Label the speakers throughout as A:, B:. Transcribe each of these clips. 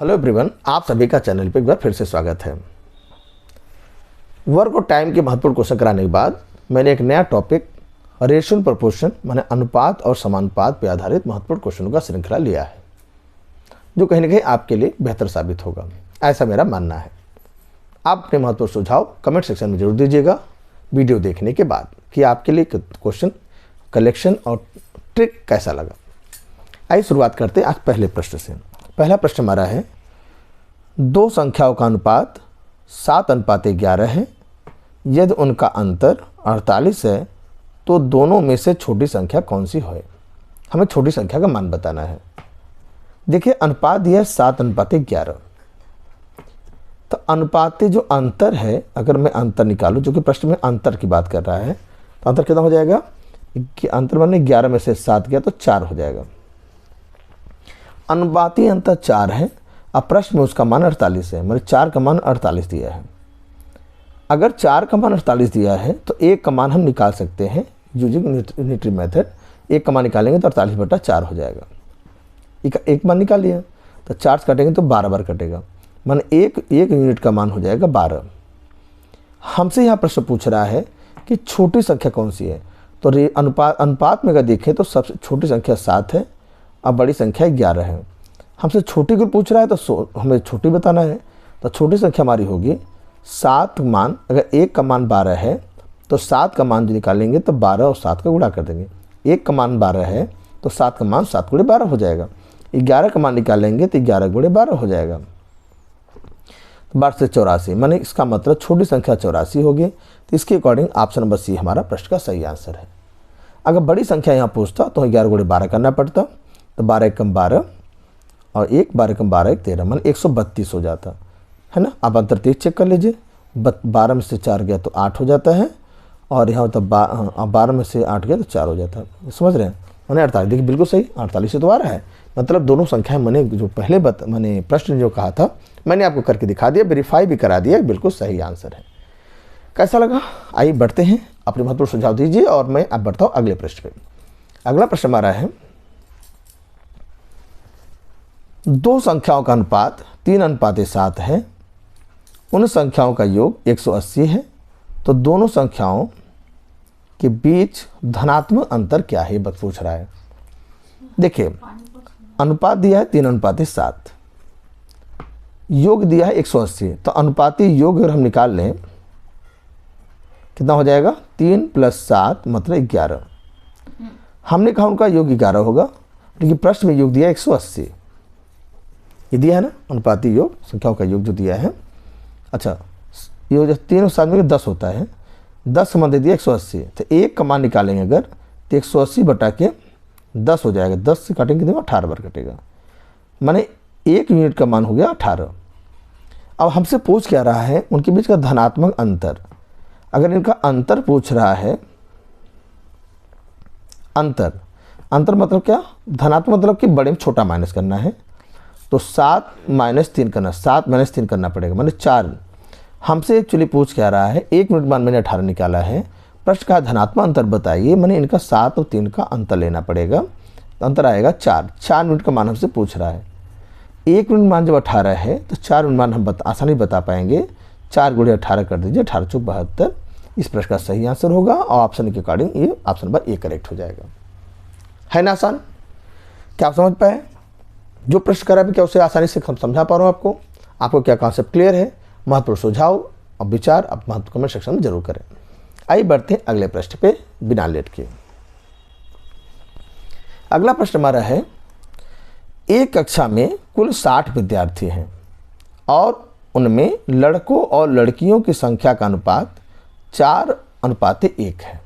A: Hello everyone, आप सभी का चैनल पे एक बार फिर से स्वागत है। वर्क और टाइम के महत्वपूर्ण क्वेश्चन कराने के बाद मैंने एक नया टॉपिक रेशियो प्रोपोर्शन माने अनुपात और समानुपात पर आधारित महत्वपूर्ण क्वेश्चनों का श्रृंखला लिया है, जो कहीं ना कहीं आपके लिए बेहतर साबित होगा, ऐसा मेरा मानना है। आप अपने महत्वपूर्ण सुझाव कमेंट सेक्शन में जरूर दीजिएगा वीडियो देखने के बाद कि आपके लिए क्वेश्चन कलेक्शन और ट्रिक कैसा लगा। आइए शुरुआत करते हैं आज पहले प्रश्न से। पहला प्रश्न हमारा है, दो संख्याओं का अनुपात 7:11 है। यदि उनका अंतर 48 है तो दोनों में से छोटी संख्या कौन सी है? हमें छोटी संख्या का मान बताना है। देखिए, अनुपात दिया है 7:11, तो अनुपात जो अंतर है, अगर मैं अंतर निकालूं, जो कि प्रश्न में अंतर की बात कर रहा है, तो अंतर कितना हो जाएगा कि अंतर माने 11 में से 7 गया तो 4 हो जाएगा। अनुपाती अंतर 4 है, अब प्रश्न में उसका मान 48 है, मतलब 4 का मान 48 दिया है। अगर 4 का मान 48 दिया है तो एक का मान हम निकाल सकते हैं यूजिंग यूनिटरी मेथड। एक का मान निकालेंगे तो 48/4 हो जाएगा। एक मान निकाल लिया तो 4 से काटेंगे तो 12 बार कटेगा, मान एक यूनिट का मान हो जाएगा 12। हमसे यहाँ प्रश्न पूछ रहा है कि छोटी संख्या कौन सी है, तो अनुपात में अगर देखें तो सबसे छोटी संख्या 7 है, अब बड़ी संख्या 11 है। हमसे छोटी को पूछ रहा है तो हमें छोटी बताना है, तो छोटी संख्या हमारी होगी 7 मान। अगर एक का मान 12 है तो 7 का मान जो निकालेंगे तो 12 और 7 का गुणा कर देंगे। एक का मान 12 है तो 7 का मान 7 × 12 हो जाएगा। 11 का मान निकालेंगे तो 11 × 12 हो जाएगा। 12 से 84, माने इसका मतलब छोटी संख्या 84 होगी। तो इसके अकॉर्डिंग ऑप्शन नंबर सी हमारा प्रश्न का सही आंसर है। अगर बड़ी संख्या यहाँ पूछता तो 11 × 12 करना पड़ता, तो 12 एकम 12 और 12 एकम 12 1 13, मान 132 हो जाता है ना। आप अंतर तेज चेक कर लीजिए, 12 में से 4 गया तो 8 हो जाता है, और यहाँ तो 12 में से 8 गया तो 4 हो जाता है। समझ रहे हैं, मैंने 48, देखिए बिल्कुल सही 48 से तो आ रहा है। मतलब दोनों संख्याएं मैंने जो पहले मैंने प्रश्न जो कहा था मैंने आपको करके दिखा दिया, वेरीफाई भी करा दिया, बिल्कुल सही आंसर है। कैसा लगा? आइए बढ़ते हैं, अपने महत्वपूर्ण सुझाव दीजिए और मैं अब बढ़ता हूँ अगले प्रश्न पे। अगला प्रश्न हमारा है, दो संख्याओं का अनुपात 3:7 है। उन संख्याओं का योग 180 है, तो दोनों संख्याओं के बीच धनात्मक अंतर क्या है, बस पूछ रहा है। देखिए, अनुपात दिया है 3:7, योग दिया है 180, तो अनुपाती योग अगर हम निकाल लें कितना हो जाएगा, 3 + 7 मतलब 11। हमने कहा उनका योग 11 होगा, लेकिन प्रश्न में योग दिया 180, ये दिया है ना, अनुपाती योग संख्याओं का योग जो दिया है। अच्छा, ये हो जाए 3 और 7 में 10 होता है, 10 का मान दे दिया 180, तो एक का मान निकालेंगे अगर तो 180/10 हो जाएगा। 10 से काटेंगे तो 18 बार कटेगा, माने एक यूनिट का मान हो गया 18। अब हमसे पूछ क्या रहा है, उनके बीच का धनात्मक अंतर। अगर इनका अंतर पूछ रहा है, अंतर मतलब क्या, धनात्मक मतलब कि बड़े में छोटा माइनस करना है, तो 7 - 3 करना, 7 - 3 करना पड़ेगा, माने 4। हमसे एक्चुअली पूछ क्या रहा है, एक यूनिट मान मैंने 18 निकाला है, प्रश्न का धनात्मक अंतर बताइए, मैंने इनका 7 और 3 का अंतर लेना पड़ेगा, तो अंतर आएगा 4 यूनिट का मान हमसे पूछ रहा है। एक यूनिट मान जब 18 है तो 4 यूनिट मान हम आसानी बता पाएंगे, 4 × 18 कर दीजिए, 18 × 72 इस प्रश्न का सही आंसर होगा, और ऑप्शन के अकॉर्डिंग ये ऑप्शन नंबर ए करेक्ट हो जाएगा। है ना आसान? क्या आप समझ पाए? जो प्रश्न करा भी क्या उसे आसानी से समझा पा रहा हूँ आपको क्या कॉन्सेप्ट क्लियर है? महत्वपूर्ण सुझाव और विचार आप महत्व कमेंट सेक्शन में जरूर करें। आइए बढ़ते हैं अगले प्रश्न पे बिना लेट के। अगला प्रश्न हमारा है, एक कक्षा में कुल 60 विद्यार्थी हैं और उनमें लड़कों और लड़कियों की संख्या का अनुपात 4:1 है।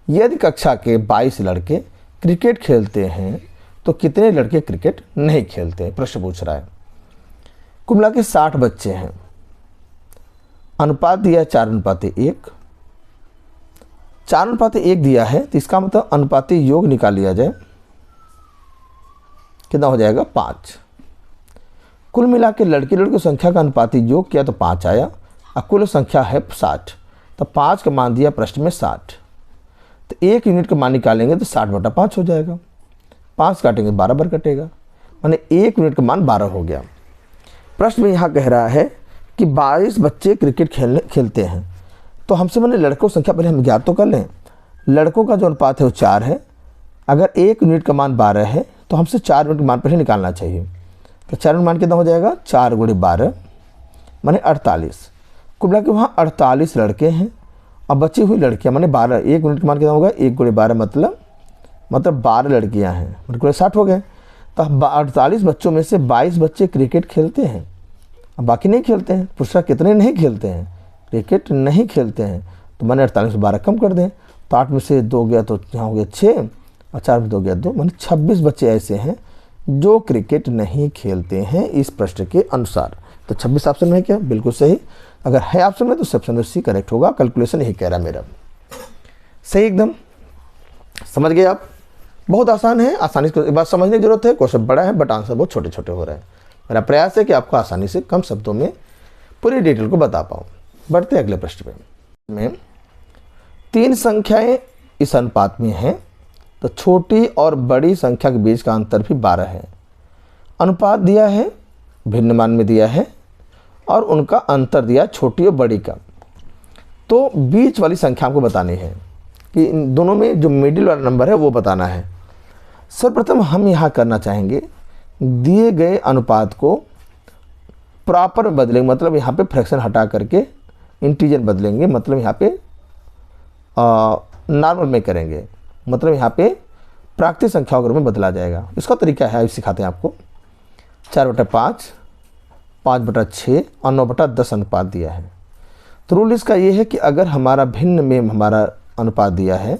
A: यदि कक्षा के 22 लड़के क्रिकेट खेलते हैं तो कितने लड़के क्रिकेट नहीं खेलते? प्रश्न पूछ रहा है। कुल मिला के 60 बच्चे हैं, अनुपात दिया है 4:1। 4:1 दिया है, तो इसका मतलब अनुपाती योग निकाल लिया जाए, कितना हो जाएगा 5। कुल मिला के लड़की लड़कों संख्या का अनुपाती योग किया तो 5 आया, और कुल संख्या है 60, तो 5 का मान दिया प्रश्न में 60, तो एक यूनिट का मान निकालेंगे तो 60/5 हो जाएगा। 5 काटेंगे 12 बार कटेगा, माने एक यूनिट का मान 12 हो गया। प्रश्न में यहाँ कह रहा है कि 22 बच्चे क्रिकेट खेलते हैं। तो हमसे मैंने लड़कों की संख्या पहले हम ज्ञात तो कर लें। लड़कों का जो अनुपात है वो 4 है। अगर 1 यूनिट का मान 12 है तो हमसे 4 यूनिट का मान पहले निकालना चाहिए। तो 4 यूनिट मान कितना हो जाएगा, 4 × 12 माने 48। कुल मिला के वहाँ 48 लड़के हैं और बची हुई लड़कियाँ माने 12। 1 यूनिट का मान कितना होगा, 1 × 12 मतलब 12 लड़कियाँ हैं, मतलब 60 हो गए। तो 48 बच्चों में से 22 बच्चे क्रिकेट खेलते हैं, अब बाकी नहीं खेलते हैं। पूछा कितने नहीं खेलते हैं, क्रिकेट नहीं खेलते हैं। तो मैंने 48 में 12 कम कर दें, तो 8 में से 2 गया तो यहाँ हो गया 6 और 4 में 2 गया 2, मैंने 26 बच्चे ऐसे हैं जो क्रिकेट नहीं खेलते हैं इस प्रश्न के अनुसार। तो 26 ऑप्शन में है क्या, बिल्कुल सही। अगर है ऑप्शन में तो ऑप्शन सी करेक्ट होगा। कैलकुलेशन यही कह रहा है मेरा, सही एकदम। समझ गए आप, बहुत आसान है, आसानी से एक बात समझने की जरूरत है। क्वेश्चन बड़ा है बट आंसर बहुत छोटे छोटे हो रहे हैं। मेरा प्रयास है कि आपको आसानी से कम शब्दों में पूरी डिटेल को बता पाऊँ। बढ़ते अगले प्रश्न में 3 संख्याएं इस अनुपात में हैं, तो छोटी और बड़ी संख्या के बीच का अंतर भी 12 है। अनुपात दिया है, भिन्न मान में दिया है और उनका अंतर दिया छोटी और बड़ी का। तो बीच वाली संख्या को बतानी है कि इन दोनों में जो मिडिल वाला नंबर है वो बताना है। सर्वप्रथम हम यहाँ करना चाहेंगे, दिए गए अनुपात को प्रॉपर बदलेंगे, मतलब यहाँ पे फ्रैक्शन हटा करके इंटीजर बदलेंगे, मतलब यहाँ पे नॉर्मल में करेंगे, मतलब यहाँ पे प्राकृतिक संख्याओं के रूप में बदला जाएगा। इसका तरीका है, सिखाते हैं आपको। 4/5, 5/6 और 9/10 अनुपात दिया है। तो रूल इसका ये है कि अगर हमारा भिन्न में हमारा अनुपात दिया है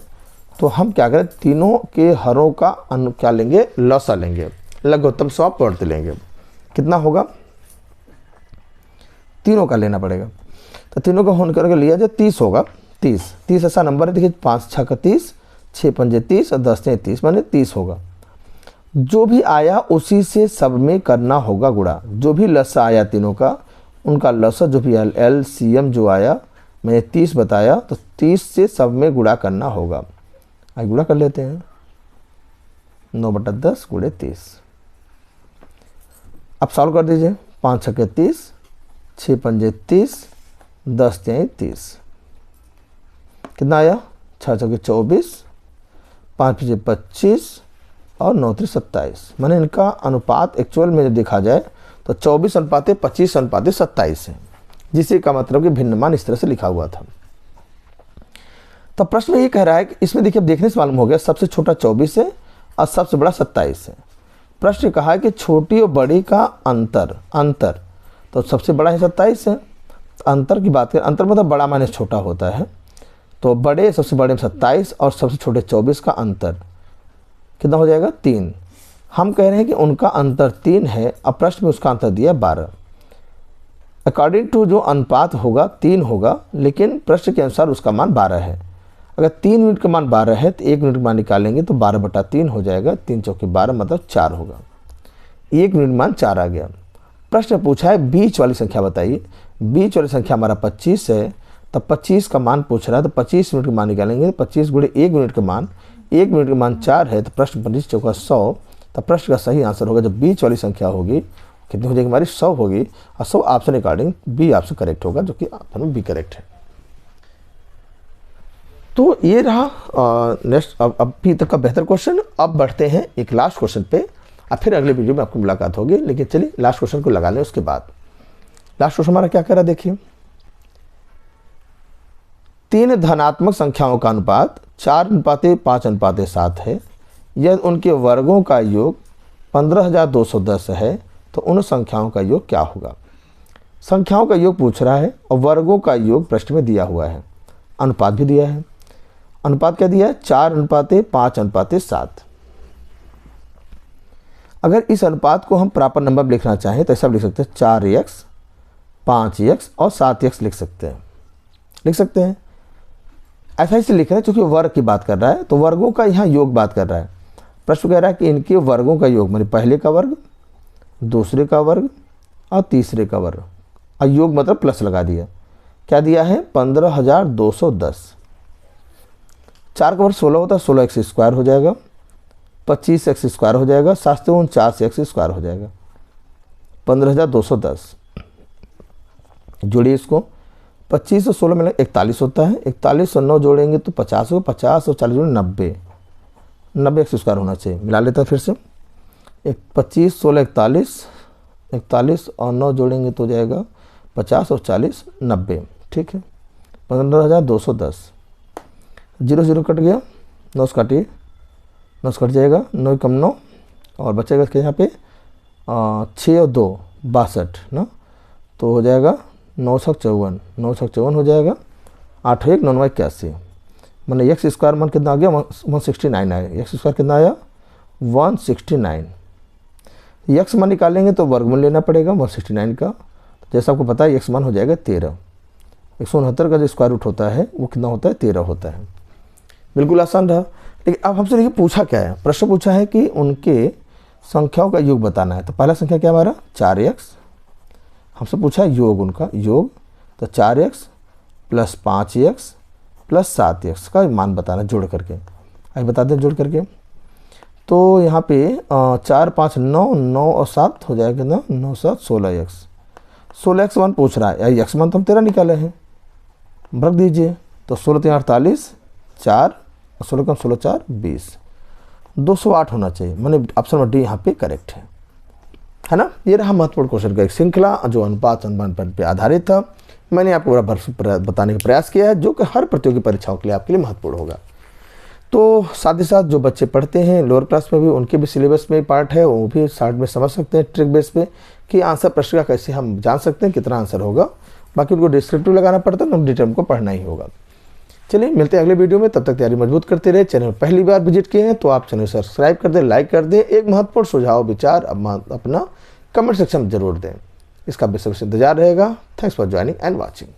A: तो हम क्या करें, तीनों के हरों का क्या लेंगे, लसा लेंगे, लघुत्तम 100 पढ़ लेंगे। कितना होगा, तीनों का लेना पड़ेगा। तो तीनों का होने करके लिया जाए 30 होगा। 30 ऐसा नंबर है, देखिए 5 × 6 = 30, 6 × 5 = 30 और 10 × 30 माने 30 होगा। जो भी आया उसी से सब में करना होगा गुणा। जो भी लसा आया तीनों का, उनका लसा जो भी LCM जो आया मैंने 30 बताया, तो 30 से सब में गुणा करना होगा। आइए गुणा कर लेते हैं, 9/10 × 30। अब सॉल्व कर दीजिए, 5 × 6 = 30, 6 × 5 = 30, 10 × 30 कितना आया, 6 × 6 = 24, 5 × 5 = 25 और 9 × 3 = 27। मैंने इनका अनुपात एक्चुअल में जब देखा जाए तो 24:25:27 है, जिसे का मतलब कि भिन्न मान इस तरह से लिखा हुआ था। तो प्रश्न में ये कह रहा है कि इसमें देखिए, अब देखने से मालूम हो गया सबसे छोटा 24 है और सबसे बड़ा 27 है। प्रश्न कहा है कि छोटी और बड़ी का अंतर तो सबसे बड़ा है 27 है। अंतर की बात करें, अंतर मतलब बड़ा माइनस छोटा होता है, तो बड़े सबसे बड़े में 27 और सबसे छोटे 24 का अंतर कितना हो जाएगा, 3। हम कह रहे हैं कि उनका अंतर 3 है, अब प्रश्न में उसका अंतर दिया 12। अकॉर्डिंग टू जो अनुपात होगा 3 होगा, लेकिन प्रश्न के अनुसार उसका मान 12 है। अगर 3 यूनिट का मान 12 है तो 1 यूनिट का मान निकालेंगे तो 12/3 हो जाएगा। 3 × 4 = 12 मतलब 4 होगा। 1 यूनिट मान 4 आ गया। प्रश्न पूछा है बीच वाली संख्या बताइए। बीच वाली संख्या हमारा 25 है, तब 25 का मान पूछ रहा है, तो 25 यूनिट का मान निकालेंगे। 25 × 1 यूनिट का मान, 1 यूनिट का मान 4 है, तो प्रश्न 25 × 4 = 100। तब प्रश्न का सही आंसर होगा, जब बीच वाली संख्या होगी कितनी हो जाएगी हमारी, 100 होगी। और 100 option according B option correct होगा, जो कि ऑप्शन में बी करेक्ट है। तो ये रहा नेक्स्ट अभी तक का बेहतर क्वेश्चन। अब बढ़ते हैं एक लास्ट क्वेश्चन पे, और फिर अगले वीडियो में आपको मुलाकात होगी। लेकिन चलिए लास्ट क्वेश्चन को लगा लें, उसके बाद लास्ट क्वेश्चन हमारा क्या कह रहा है, देखिए। 3 धनात्मक संख्याओं का अनुपात 4:5:7 है। यदि उनके वर्गों का योग 15,210 है, तो उन संख्याओं का योग क्या होगा। संख्याओं का योग पूछ रहा है और वर्गों का योग प्रश्न में दिया हुआ है, अनुपात भी दिया है। अनुपात क्या दिया है, 4:5:7। अगर इस अनुपात को हम प्रॉपर नंबर लिखना चाहें तो ऐसा लिख सकते हैं, 4x, 5x और 7x लिख सकते हैं। ऐसा इसे लिख रहे हैं क्योंकि वर्ग की बात कर रहा है, तो वर्गों का यहाँ योग बात कर रहा है। प्रश्न कह रहा है कि इनके वर्गों का योग माने पहले का वर्ग, दूसरे का वर्ग और तीसरे का वर्ग, और योग मतलब प्लस लगा दिया। क्या दिया है, 15,210। 4 का वर्ग 16 होता है, 16x² हो जाएगा, 25x² हो जाएगा, 7 × 4 = x² हो जाएगा। 15,210। जोड़िए इसको, 25 और 16 मिला 41 होता है। 41 और 9 जोड़ेंगे तो 50 होगा। 50 और 40 जोड़े 90, 90 एक्स स्क्वायर होना चाहिए। मिला लेता है फिर से, 25, 16, 41, 41 और 9 जोड़ेंगे तो हो जाएगा 50 और 40 90। ठीक है, 15,210। 0 0 कट गया, 9 से काटिए, 9 से कट जाएगा, 9 कम 9 और बचेगा इसके यहाँ पे 6 और 2 62 ना, तो हो जाएगा 9 से 54, 9 से 54 हो जाएगा। 8 1 9 81, मैंने एक्स स्क्वायर मान कितना आ गया 169 आया। एक्स स्क्वायर कितना आया 169। एक्स मान निकालेंगे तो वर्गमूल लेना पड़ेगा 169 का। जैसा आपको पता है एक्स मान हो जाएगा 13। 169 का जो स्क्वायर रूट होता है वो कितना होता है 13 होता है। बिल्कुल आसान रहा। लेकिन अब हमसे देखिए पूछा क्या है, प्रश्न पूछा है कि उनके संख्याओं का योग बताना है। तो पहला संख्या क्या हमारा 4x, हमसे पूछा है योग उनका योग, तो 4x plus 5x plus 7x का मान बताना जोड़ करके। आइए बता दें जोड़ करके। तो यहाँ पे 4 5 9 9 और 7 हो जाएगा ना, 9 7 16x। 16x मान पूछ रहा है, एक्स मान तो हम 13 निकाले हैं, रख दीजिए। तो 16 3 48, 4 और 16 कम 16 4 20, 208 होना चाहिए। मैंने ऑप्शन नंबर डी यहाँ पे करेक्ट है ना। ये रहा महत्वपूर्ण क्वेश्चन का एक श्रृंखला जो अनुपात अनुमान पर आधारित था। मैंने आपको बताने का प्रयास किया है जो कि हर प्रतियोगी परीक्षाओं के लिए आपके लिए महत्वपूर्ण होगा। तो साथ ही साथ जो बच्चे पढ़ते हैं लोअर क्लास में भी, उनके भी सिलेबस में पार्ट है, वो भी शार्ट में समझ सकते हैं ट्रिक बेस पे कि आंसर प्रश्न का कैसे हम जान सकते हैं कितना आंसर होगा। बाकी उनको डिस्क्रिप्टिव लगाना पड़ता है, तो डिटेल को पढ़ना ही होगा। चलिए मिलते हैं अगले वीडियो में, तब तक तैयारी मजबूत करते रहे। चैनल पहली बार विजिट किए हैं तो आप चैनल सब्सक्राइब कर दें, लाइक कर दें, एक महत्वपूर्ण सुझाव विचार अपना कमेंट सेक्शन में जरूर दें। इसका बेसब्री से इंतजार रहेगा। Thanks for joining and watching.